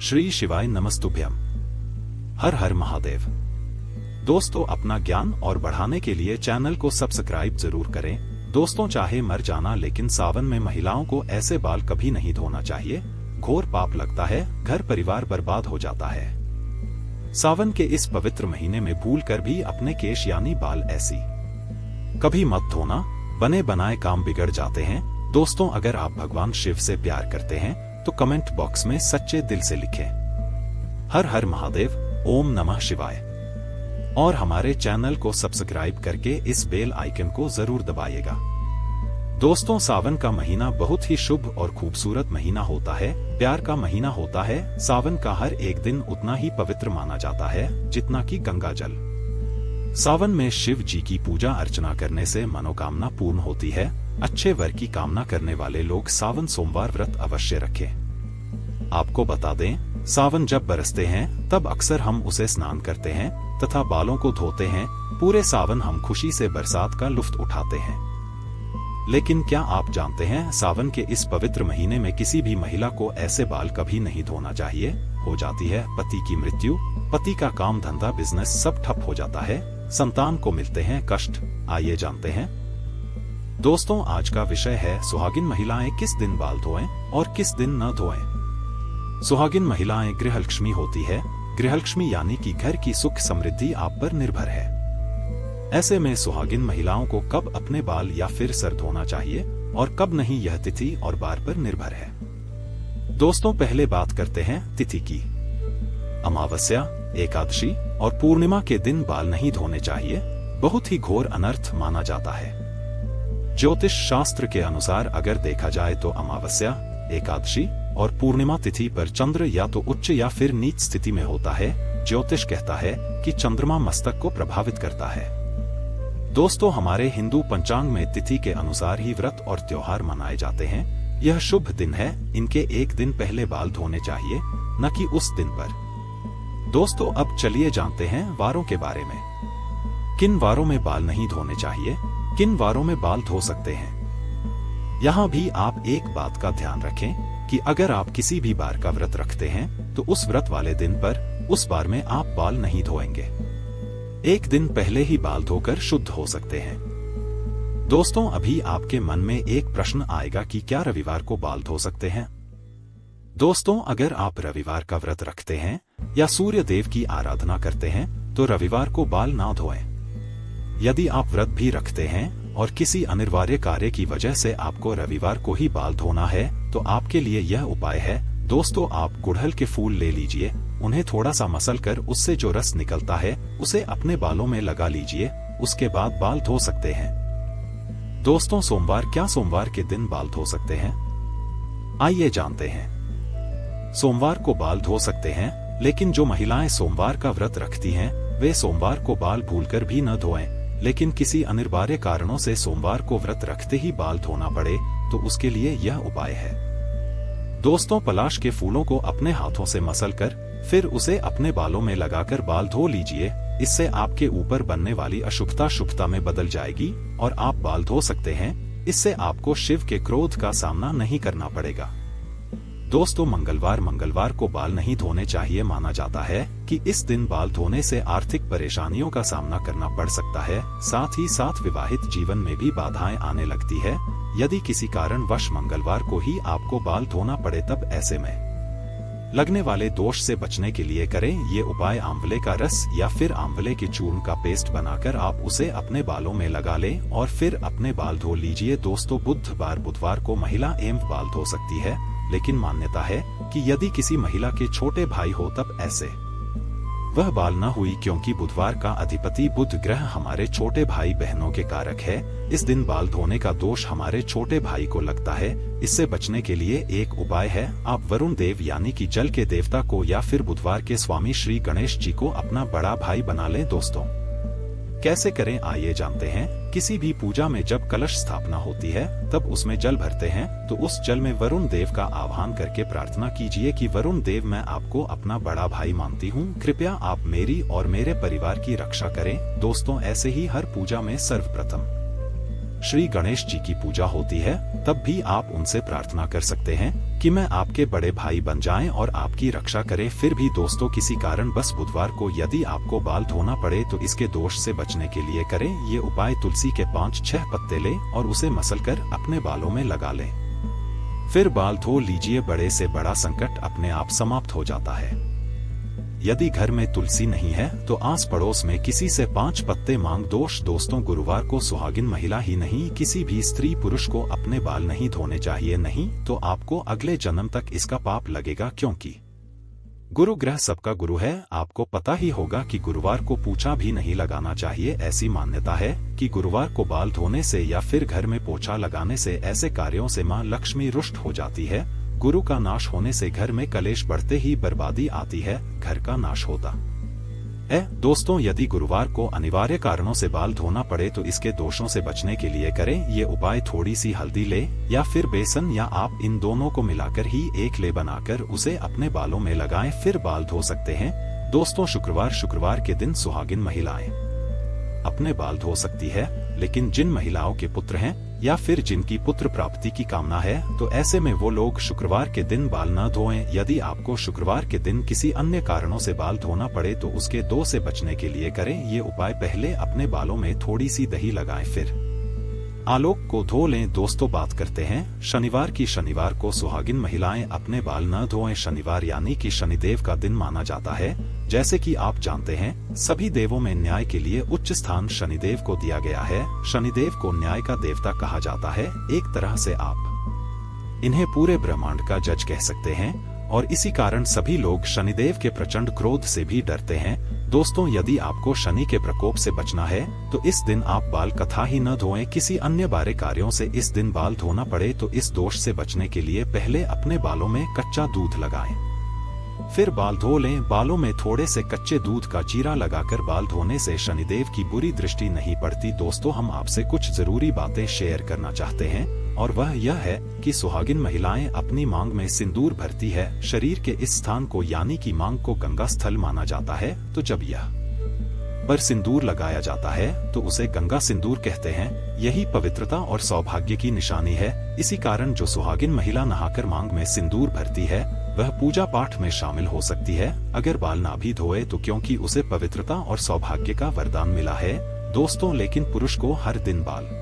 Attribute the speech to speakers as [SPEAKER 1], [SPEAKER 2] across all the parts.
[SPEAKER 1] श्री शिवाय नमस्तुभ्यम। हर हर महादेव। दोस्तों, अपना ज्ञान और बढ़ाने के लिए चैनल को सब्सक्राइब जरूर करें। दोस्तों, चाहे मर जाना लेकिन सावन में महिलाओं को ऐसे बाल कभी नहीं धोना चाहिए। घोर पाप लगता है, घर परिवार बर्बाद हो जाता है। सावन के इस पवित्र महीने में भूल कर भी अपने केश यानी बाल ऐसी कभी मत धोना, बने बनाए काम बिगड़ जाते हैं। दोस्तों, अगर आप भगवान शिव से प्यार करते हैं तो कमेंट बॉक्स में सच्चे दिल से लिखें हर हर महादेव, ओम नमः शिवाय। और हमारे चैनल को सब्सक्राइब करके इस बेल आइकन को जरूर दबाइएगा। दोस्तों, सावन का महीना बहुत ही शुभ और खूबसूरत महीना होता है, प्यार का महीना होता है। सावन का हर एक दिन उतना ही पवित्र माना जाता है जितना कि गंगा जल। सावन में शिव जी की पूजा अर्चना करने से मनोकामना पूर्ण होती है। अच्छे वर की कामना करने वाले लोग सावन सोमवार व्रत अवश्य रखें। आपको बता दें, सावन जब बरसते हैं तब अक्सर हम उसे स्नान करते हैं तथा बालों को धोते हैं। पूरे सावन हम खुशी से बरसात का लुत्फ उठाते हैं। लेकिन क्या आप जानते हैं, सावन के इस पवित्र महीने में किसी भी महिला को ऐसे बाल कभी नहीं धोना चाहिए। हो जाती है पति की मृत्यु, पति का काम धंधा बिजनेस सब ठप हो जाता है, संतान को मिलते हैं कष्ट। आइए जानते हैं। दोस्तों, आज का विषय है सुहागिन महिलाएं किस दिन बाल धोएं और किस दिन न धोएं। सुहागिन महिलाएं गृहलक्ष्मी होती है। गृहलक्ष्मी यानी कि घर की सुख समृद्धि आप पर निर्भर है। ऐसे में सुहागिन महिलाओं को कब अपने बाल या फिर सर धोना चाहिए और कब नहीं, यह तिथि और बार पर निर्भर है। दोस्तों, पहले बात करते हैं तिथि की। अमावस्या, एकादशी और पूर्णिमा के दिन बाल नहीं धोने चाहिए। बहुत ही घोर अनर्थ माना जाता है। ज्योतिष शास्त्र के अनुसार अगर देखा जाए तो अमावस्या, एकादशी और पूर्णिमा तिथि पर चंद्र या तो उच्च या फिर नीच स्थिति में होता है। ज्योतिष कहता है कि चंद्रमा मस्तक को प्रभावित करता है। दोस्तों, हमारे हिंदू पंचांग में तिथि के अनुसार ही व्रत और त्योहार मनाए जाते हैं। यह शुभ दिन है, इनके एक दिन पहले बाल धोने चाहिए, न कि उस दिन पर। दोस्तों, अब चलिए जानते हैं वारों के बारे में। किन वारों में बाल नहीं धोने चाहिए, किन वारों में बाल धो सकते हैं। यहाँ भी आप एक बात का ध्यान रखें कि अगर आप किसी भी बार का व्रत रखते हैं तो उस व्रत वाले दिन पर उस बार में आप बाल नहीं धोएंगे। एक दिन पहले ही बाल धोकर शुद्ध हो सकते हैं। दोस्तों, अभी आपके मन में एक प्रश्न आएगा कि क्या रविवार को बाल धो सकते हैं। दोस्तों, अगर आप रविवार का व्रत रखते हैं या सूर्य देव की आराधना करते हैं तो रविवार को बाल ना धोएं। यदि आप व्रत भी रखते हैं और किसी अनिवार्य कार्य की वजह से आपको रविवार को ही बाल धोना है तो आपके लिए यह उपाय है। दोस्तों, आप गुड़हल के फूल ले लीजिए, उन्हें थोड़ा सा मसल कर उससे जो रस निकलता है उसे अपने बालों में लगा लीजिए, उसके बाद बाल धो सकते हैं। दोस्तों, क्या सोमवार के दिन बाल धो सकते हैं? आइए जानते हैं। सोमवार को बाल धो सकते हैं, लेकिन जो महिलाएं सोमवार का व्रत रखती हैं वे सोमवार को बाल भूलकर भी न धोएं। लेकिन किसी अनिवार्य कारणों से सोमवार को व्रत रखते ही बाल धोना पड़े तो उसके लिए यह उपाय है। दोस्तों, पलाश के फूलों को अपने हाथों से मसल कर फिर उसे अपने बालों में लगाकर बाल धो लीजिए। इससे आपके ऊपर बनने वाली अशुभता शुभता में बदल जाएगी और आप बाल धो सकते हैं। इससे आपको शिव के क्रोध का सामना नहीं करना पड़ेगा। दोस्तों, मंगलवार को बाल नहीं धोने चाहिए। माना जाता है कि इस दिन बाल धोने से आर्थिक परेशानियों का सामना करना पड़ सकता है। साथ ही साथ विवाहित जीवन में भी बाधाएं आने लगती है। यदि किसी कारणवश मंगलवार को ही आपको बाल धोना पड़े तब ऐसे में लगने वाले दोष से बचने के लिए करें ये उपाय। आंवले का रस या फिर आंवले के चूर्ण का पेस्ट बनाकर आप उसे अपने बालों में लगा लें और फिर अपने बाल धो लीजिए। दोस्तों, बुधवार को महिला एवं बाल धो सकती है, लेकिन मान्यता है कि यदि किसी महिला के छोटे भाई हो तब ऐसे वह बाल न हुई, क्योंकि बुधवार का अधिपति बुध ग्रह हमारे छोटे भाई बहनों के कारक है। इस दिन बाल धोने का दोष हमारे छोटे भाई को लगता है। इससे बचने के लिए एक उपाय है, आप वरुण देव यानी कि जल के देवता को या फिर बुधवार के स्वामी श्री गणेश जी को अपना बड़ा भाई बना लें। दोस्तों, कैसे करें आइए जानते हैं। किसी भी पूजा में जब कलश स्थापना होती है तब उसमें जल भरते हैं तो उस जल में वरुण देव का आह्वान करके प्रार्थना कीजिए कि वरुण देव, मैं आपको अपना बड़ा भाई मानती हूँ, कृपया आप मेरी और मेरे परिवार की रक्षा करें। दोस्तों, ऐसे ही हर पूजा में सर्वप्रथम श्री गणेश जी की पूजा होती है, तब भी आप उनसे प्रार्थना कर सकते हैं कि मैं आपके बड़े भाई बन जाएं और आपकी रक्षा करें। फिर भी दोस्तों किसी कारण बस बुधवार को यदि आपको बाल धोना पड़े तो इसके दोष से बचने के लिए करें ये उपाय। तुलसी के 5-6 पत्ते लें और उसे मसलकर अपने बालों में लगा लें, फिर बाल धो लीजिए। बड़े से बड़ा संकट अपने आप समाप्त हो जाता है। यदि घर में तुलसी नहीं है तो आस पड़ोस में किसी से 5 पत्ते मांग। दोस्तों गुरुवार को सुहागिन महिला ही नहीं, किसी भी स्त्री पुरुष को अपने बाल नहीं धोने चाहिए, नहीं तो आपको अगले जन्म तक इसका पाप लगेगा। क्योंकि गुरु ग्रह सबका गुरु है। आपको पता ही होगा कि गुरुवार को पोछा भी नहीं लगाना चाहिए। ऐसी मान्यता है कि गुरुवार को बाल धोने से या फिर घर में पोछा लगाने से ऐसे कार्यों से मां लक्ष्मी रुष्ट हो जाती है। गुरु का नाश होने से घर में कलेश बढ़ते ही बर्बादी आती है, घर का नाश होता है। दोस्तों यदि गुरुवार को अनिवार्य कारणों से बाल धोना पड़े तो इसके दोषों से बचने के लिए करें ये उपाय। थोड़ी सी हल्दी ले या फिर बेसन, या आप इन दोनों को मिलाकर ही एक ले बनाकर उसे अपने बालों में लगाएं, फिर बाल धो सकते हैं। दोस्तों शुक्रवार के दिन सुहागिन महिलाएं अपने बाल धो सकती है, लेकिन जिन महिलाओं के पुत्र हैं या फिर जिनकी पुत्र प्राप्ति की कामना है तो ऐसे में वो लोग शुक्रवार के दिन बाल न धोएं। यदि आपको शुक्रवार के दिन किसी अन्य कारणों से बाल धोना पड़े तो उसके दोष से बचने के लिए करें ये उपाय। पहले अपने बालों में थोड़ी सी दही लगाएं, फिर आलोक को धो लें। दोस्तों बात करते हैं शनिवार की। शनिवार को सुहागिन महिलाएं अपने बाल न धोएं। शनिवार यानी कि शनिदेव का दिन माना जाता है। जैसे कि आप जानते हैं सभी देवों में न्याय के लिए उच्च स्थान शनिदेव को दिया गया है। शनिदेव को न्याय का देवता कहा जाता है। एक तरह से आप इन्हें पूरे ब्रह्मांड का जज कह सकते हैं और इसी कारण सभी लोग शनिदेव के प्रचंड क्रोध से भी डरते हैं। दोस्तों यदि आपको शनि के प्रकोप से बचना है तो इस दिन आप बाल कथा ही न धोएं। किसी अन्य बारे कार्यों से इस दिन बाल धोना पड़े तो इस दोष से बचने के लिए पहले अपने बालों में कच्चा दूध लगाएं, फिर बाल धो लें। बालों में थोड़े से कच्चे दूध का चीरा लगाकर बाल धोने से शनिदेव की बुरी दृष्टि नहीं पड़ती। दोस्तों हम आपसे कुछ जरूरी बातें शेयर करना चाहते हैं और वह यह है कि सुहागिन महिलाएं अपनी मांग में सिंदूर भरती है। शरीर के इस स्थान को यानी कि मांग को गंगा स्थल माना जाता है, तो जब यह पर सिंदूर लगाया जाता है तो उसे गंगा सिंदूर कहते हैं। यही पवित्रता और सौभाग्य की निशानी है। इसी कारण जो सुहागिन महिला नहाकर मांग में सिंदूर भरती है वह पूजा पाठ में शामिल हो सकती है, अगर बाल ना भी धोए तो, क्योंकि उसे पवित्रता और सौभाग्य का वरदान मिला है। दोस्तों लेकिन पुरुष को हर दिन बाल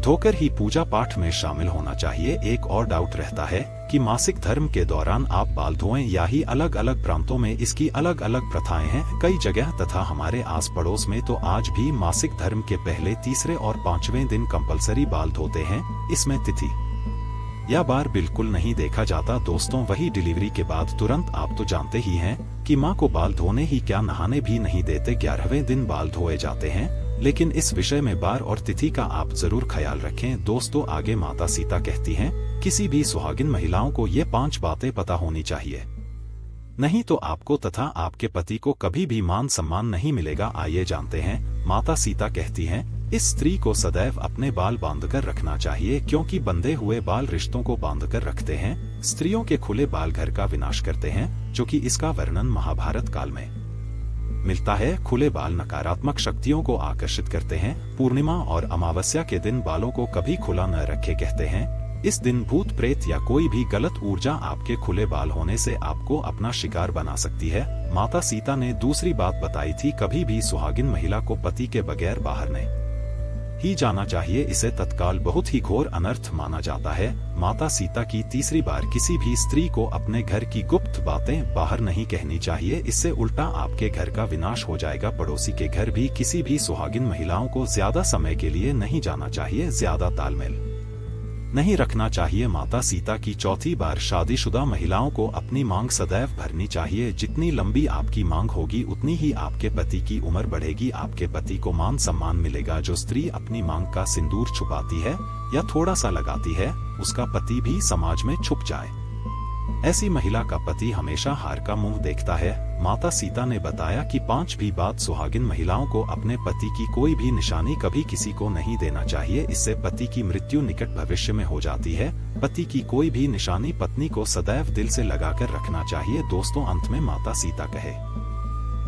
[SPEAKER 1] धोकर ही पूजा पाठ में शामिल होना चाहिए। एक और डाउट रहता है कि मासिक धर्म के दौरान आप बाल धोएं या ही अलग अलग प्रांतों में इसकी अलग अलग प्रथाएं हैं। कई जगह तथा हमारे आस पड़ोस में तो आज भी मासिक धर्म के पहले, तीसरे और 5वें दिन कंपलसरी बाल धोते हैं। इसमें तिथि या बार बिल्कुल नहीं देखा जाता। दोस्तों वही डिलीवरी के बाद तुरंत, आप तो जानते ही हैं कि माँ को बाल धोने ही क्या नहाने भी नहीं देते। 11वें दिन बाल धोए जाते हैं, लेकिन इस विषय में बार और तिथि का आप जरूर ख्याल रखें। दोस्तों आगे माता सीता कहती हैं किसी भी सुहागिन महिलाओं को ये 5 बातें पता होनी चाहिए, नहीं तो आपको तथा आपके पति को कभी भी मान सम्मान नहीं मिलेगा। आइए जानते हैं। माता सीता कहती हैं इस स्त्री को सदैव अपने बाल बांधकर रखना चाहिए, क्योंकि बंधे हुए बाल रिश्तों को बांधकर रखते हैं। स्त्रियों के खुले बाल घर का विनाश करते हैं, जो कि इसका वर्णन महाभारत काल में मिलता है। खुले बाल नकारात्मक शक्तियों को आकर्षित करते हैं। पूर्णिमा और अमावस्या के दिन बालों को कभी खुला न रखे कहते हैं। इस दिन भूत प्रेत या कोई भी गलत ऊर्जा आपके खुले बाल होने से आपको अपना शिकार बना सकती है। माता सीता ने दूसरी बात बताई थी, कभी भी सुहागिन महिला को पति के बगैर बाहर नहीं ही जाना चाहिए। इसे तत्काल बहुत ही घोर अनर्थ माना जाता है। माता सीता की तीसरी बार किसी भी स्त्री को अपने घर की गुप्त बातें बाहर नहीं कहनी चाहिए, इससे उल्टा आपके घर का विनाश हो जाएगा। पड़ोसी के घर भी किसी भी सुहागिन महिलाओं को ज्यादा समय के लिए नहीं जाना चाहिए, ज्यादा तालमेल नहीं रखना चाहिए। माता सीता की चौथी बार शादीशुदा महिलाओं को अपनी मांग सदैव भरनी चाहिए। जितनी लंबी आपकी मांग होगी उतनी ही आपके पति की उम्र बढ़ेगी, आपके पति को मान सम्मान मिलेगा। जो स्त्री अपनी मांग का सिंदूर छुपाती है या थोड़ा सा लगाती है, उसका पति भी समाज में छुप जाए। ऐसी महिला का पति हमेशा हार का मुंह देखता है। माता सीता ने बताया कि 5 भी बात सुहागिन महिलाओं को अपने पति की कोई भी निशानी कभी किसी को नहीं देना चाहिए, इससे पति की मृत्यु निकट भविष्य में हो जाती है। पति की कोई भी निशानी पत्नी को सदैव दिल से लगाकर रखना चाहिए। दोस्तों अंत में माता सीता कहे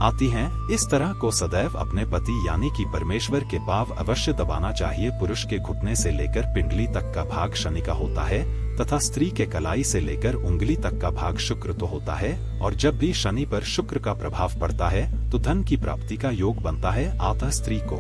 [SPEAKER 1] आती हैं। इस तरह को सदैव अपने पति यानी कि परमेश्वर के पांव अवश्य दबाना चाहिए। पुरुष के घुटने से लेकर पिंडली तक का भाग शनि का होता है तथा स्त्री के कलाई से लेकर उंगली तक का भाग शुक्र तो होता है। और जब भी शनि पर शुक्र का प्रभाव पड़ता है तो धन की प्राप्ति का योग बनता है। अतः स्त्री को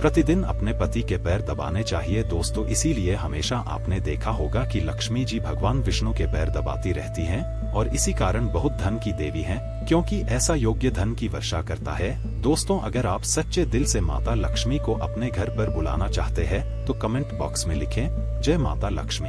[SPEAKER 1] प्रतिदिन अपने पति के पैर दबाने चाहिए दोस्तों। इसीलिए हमेशा आपने देखा होगा कि लक्ष्मी जी भगवान विष्णु के पैर दबाती रहती हैं और इसी कारण बहुत धन की देवी हैं, क्योंकि ऐसा योग्य धन की वर्षा करता है। दोस्तों, अगर आप सच्चे दिल से माता लक्ष्मी को अपने घर पर बुलाना चाहते हैं तो कमेंट बॉक्स में लिखें जय माता लक्ष्मी।